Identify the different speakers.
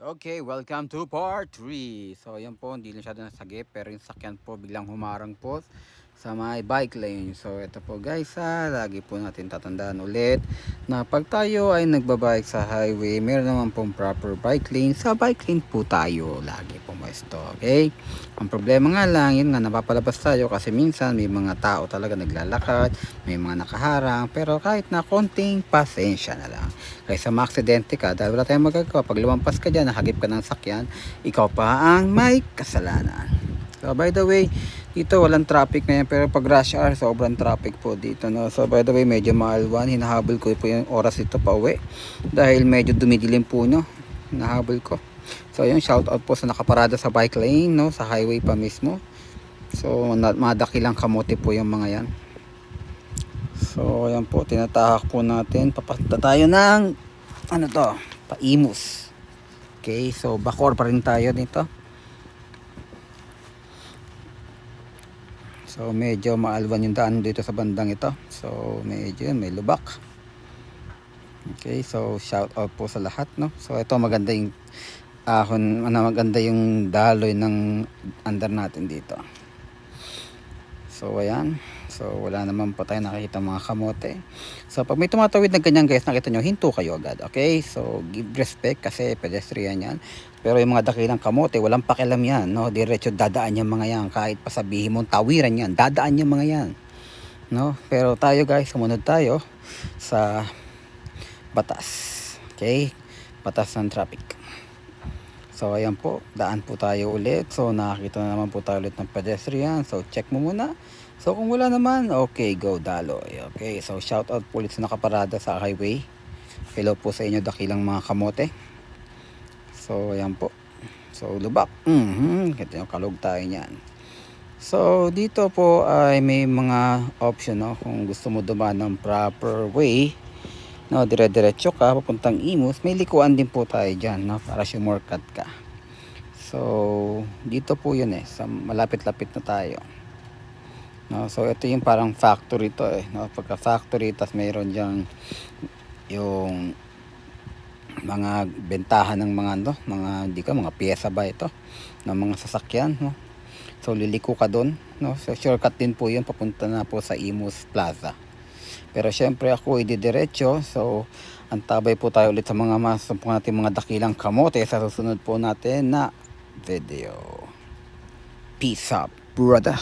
Speaker 1: Okay, welcome to part 3. So, yan po, hindi na siya nasagip, pero yung sakyan po biglang humarang po sa may bike lane. So, ito po guys, lagi po natin tatandaan ulit na pag tayo ay nagbabike sa highway, meron naman pong proper bike lane. Sa bike lane po tayo lagi po pwesto, okay? Ang problema nga lang, yun nga, napapalabas tayo kasi minsan may mga tao talaga naglalakad, may mga nakaharang, pero kahit na konting pasensya na lang. Kaysa maaksidente ka, dahil wala tayong magagawa, pag lumampas ka dyan, nahagip ka ng sakyan, ikaw pa ang may kasalanan. So by the way, dito walang traffic ngayon, pero pag rush hour, sobrang traffic po dito, no? So by the way, medyo maalwan, hinahabol ko po yung oras ito pa uwi, dahil medyo dumidilim po, no? Hinahabol ko. So yung shout out po sa nakaparada sa bike lane, no? Sa highway pa mismo. So madakilang kamote po yung mga yan. So ayan po, tinatahak po natin, papunta tayo ng ano to, Paimus. Okay, so Bacoor pa rin tayo dito. So medyo maalwan yung daan dito sa bandang ito. So medyo may lubak. Okay, so shout out po sa lahat, no. So ito maganda yung maganda yung daloy ng under natin dito. So ayan. So wala naman po tayo nakikita mga kamote. So pag may tumatawid na ganyan guys, nakita nyo, hinto kayo agad. Okay, so give respect kasi pedestrian yan. Pero yung mga dakilang kamote, walang pakialam yan, no? Diretso dadaan yung mga yan. Kahit pasabihin mong tawiran yan, dadaan yung mga yan, no? Pero tayo guys, sumunod tayo sa batas. Okay, batas ng traffic. So ayan po, daan po tayo ulit. So nakakita na naman po tayo ulit ng pedestrian. So check mo muna. So kung wala naman, okay, go daloy. Okay, so shout out po ulit sa nakaparada sa highway. Hello po sa inyo dakilang mga kamote. So ayan po. So lubak. Ito yung kalog tayo niyan. So dito po ay may mga option, no? Kung gusto mo dumaan ng proper way, no, dire-diretso ka papuntang Imus, may likuan din po tayo diyan, no, para shortcut ka. So dito po 'yun sa malapit-lapit na tayo. No, so ito yung parang factory to no, pagka factory tas mayroon diyang yung mga bentahan ng mga mga piyesa ba ito ng mga sasakyan, no. So liliko ka doon, no. So shortcut din po 'yun papunta na po sa Imus Plaza. Pero syempre ako ididiretso, so antabay po tayo ulit sa mga masumpong natin mga dakilang kamote sa susunod po natin na video. Peace out, brother.